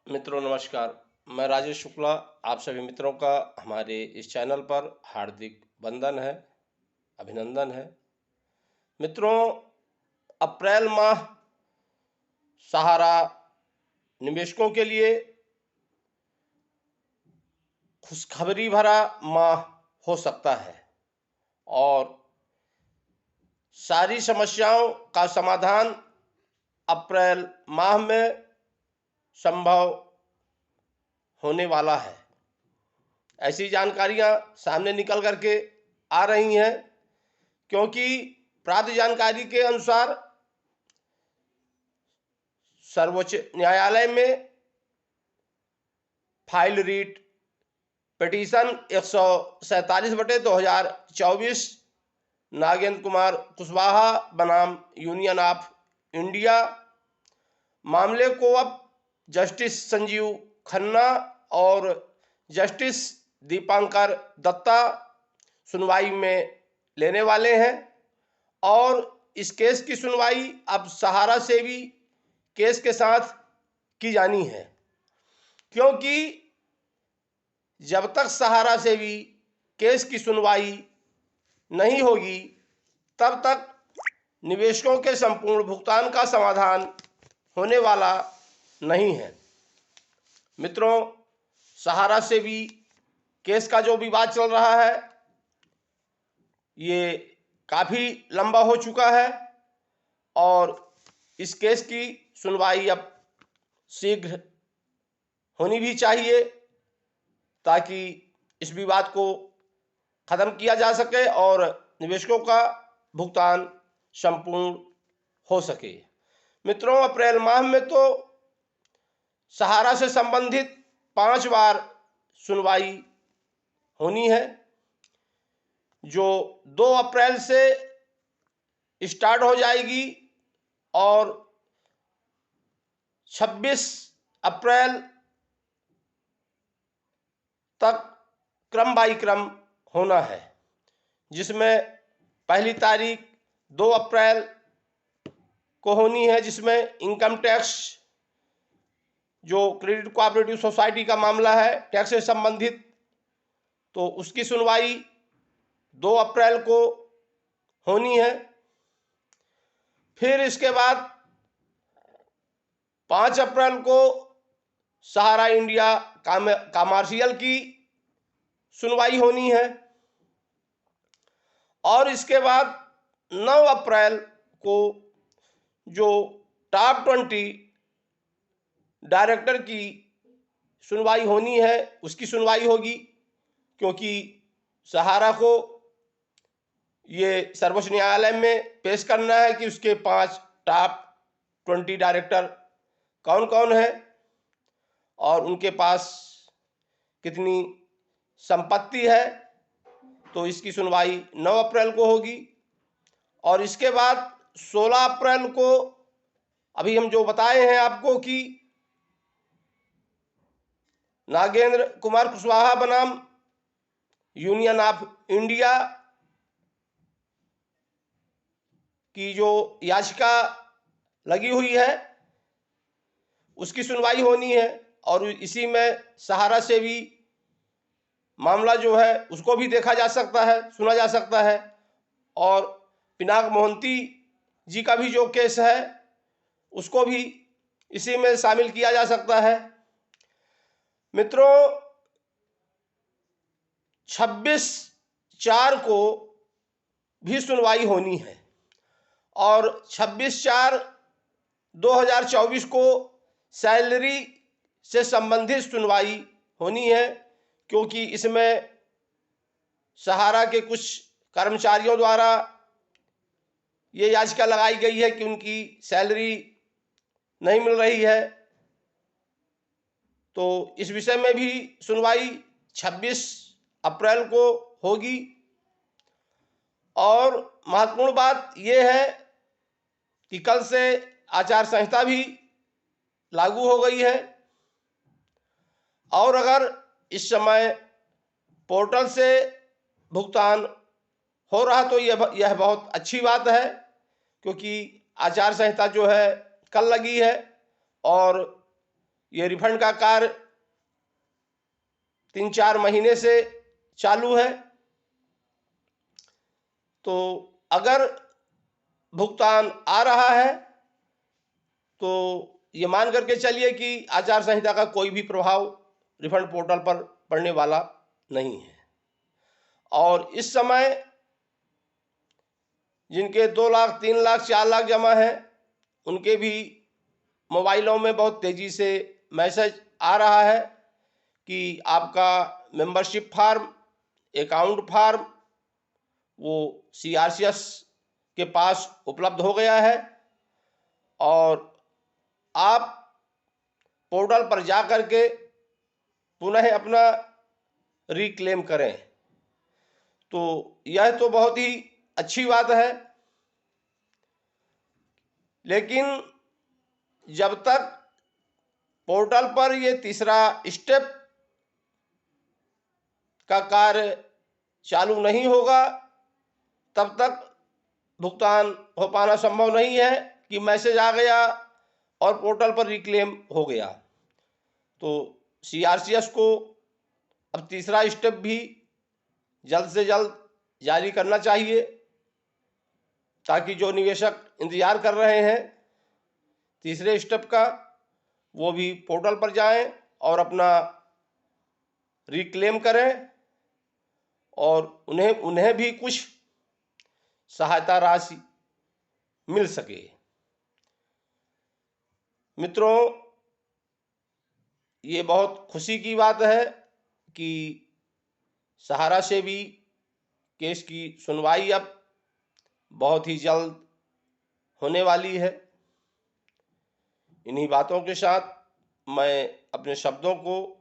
मित्रों नमस्कार। मैं राजेश शुक्ला आप सभी मित्रों का हमारे इस चैनल पर हार्दिक वंदन है, अभिनंदन है। मित्रों, अप्रैल माह सहारा निवेशकों के लिए खुशखबरी भरा माह हो सकता है और सारी समस्याओं का समाधान अप्रैल माह में संभव होने वाला है। ऐसी जानकारियां सामने निकल करके आ रही हैं क्योंकि प्राप्त जानकारी के अनुसार सर्वोच्च न्यायालय में फाइल रीट पिटीशन 147/2024 नागेंद्र कुमार कुशवाहा बनाम यूनियन ऑफ इंडिया मामले को अब जस्टिस संजीव खन्ना और जस्टिस दीपांकर दत्ता सुनवाई में लेने वाले हैं और इस केस की सुनवाई अब सहारा सेवी केस के साथ की जानी है, क्योंकि जब तक सहारा सेवी केस की सुनवाई नहीं होगी तब तक निवेशकों के संपूर्ण भुगतान का समाधान होने वाला नहीं है। मित्रों, सहारा सेवी केस का जो विवाद चल रहा है ये काफ़ी लंबा हो चुका है और इस केस की सुनवाई अब शीघ्र होनी भी चाहिए ताकि इस विवाद को ख़त्म किया जा सके और निवेशकों का भुगतान संपूर्ण हो सके। मित्रों, अप्रैल माह में तो सहारा से संबंधित 5 बार सुनवाई होनी है, जो 2 अप्रैल से स्टार्ट हो जाएगी और 26 अप्रैल तक क्रम बाई क्रम होना है, जिसमें पहली तारीख 2 अप्रैल को होनी है, जिसमें इनकम टैक्स जो क्रेडिट कोऑपरेटिव सोसाइटी का मामला है टैक्स से संबंधित, तो उसकी सुनवाई 2 अप्रैल को होनी है। फिर इसके बाद 5 अप्रैल को सहारा इंडिया कमर्शियल की सुनवाई होनी है और इसके बाद 9 अप्रैल को जो टॉप 20 डायरेक्टर की सुनवाई होनी है उसकी सुनवाई होगी, क्योंकि सहारा को ये सर्वोच्च न्यायालय में पेश करना है कि उसके 5 टॉप 20 डायरेक्टर कौन कौन है और उनके पास कितनी संपत्ति है। तो इसकी सुनवाई 9 अप्रैल को होगी और इसके बाद 16 अप्रैल को अभी हम जो बताए हैं आपको कि नागेंद्र कुमार कुशवाहा बनाम यूनियन ऑफ इंडिया की जो याचिका लगी हुई है उसकी सुनवाई होनी है और इसी में सहारा से भी मामला जो है उसको भी देखा जा सकता है, सुना जा सकता है और पिनाक मोहंती जी का भी जो केस है उसको भी इसी में शामिल किया जा सकता है। मित्रों, 26/4 को भी सुनवाई होनी है और 26/4/2024 को सैलरी से संबंधित सुनवाई होनी है, क्योंकि इसमें सहारा के कुछ कर्मचारियों द्वारा ये याचिका लगाई गई है कि उनकी सैलरी नहीं मिल रही है। तो इस विषय में भी सुनवाई 26 अप्रैल को होगी और महत्वपूर्ण बात यह है कि कल से आचार संहिता भी लागू हो गई है और अगर इस समय पोर्टल से भुगतान हो रहा तो यह बहुत अच्छी बात है, क्योंकि आचार संहिता जो है कल लगी है और ये रिफंड का कार्य 3-4 महीने से चालू है। तो अगर भुगतान आ रहा है तो ये मान करके चलिए कि आचार संहिता का कोई भी प्रभाव रिफंड पोर्टल पर पड़ने वाला नहीं है। और इस समय जिनके 2 लाख, 3 लाख, 4 लाख जमा है, उनके भी मोबाइलों में बहुत तेज़ी से मैसेज आ रहा है कि आपका मेंबरशिप फार्म, अकाउंट फार्म वो CRCS के पास उपलब्ध हो गया है और आप पोर्टल पर जा कर के पुनः अपना रिक्लेम करें। तो यह तो बहुत ही अच्छी बात है, लेकिन जब तक पोर्टल पर ये तीसरा स्टेप का कार्य चालू नहीं होगा तब तक भुगतान हो पाना संभव नहीं है कि मैसेज आ गया और पोर्टल पर रिक्लेम हो गया। तो CRCS को अब तीसरा स्टेप भी जल्द से जल्द जारी करना चाहिए ताकि जो निवेशक इंतजार कर रहे हैं तीसरे स्टेप का, वो भी पोर्टल पर जाएं और अपना रिक्लेम करें और उन्हें भी कुछ सहायता राशि मिल सके। मित्रों, ये बहुत खुशी की बात है कि सहारा से भी केस की सुनवाई अब बहुत ही जल्द होने वाली है। इन्हीं बातों के साथ मैं अपने शब्दों को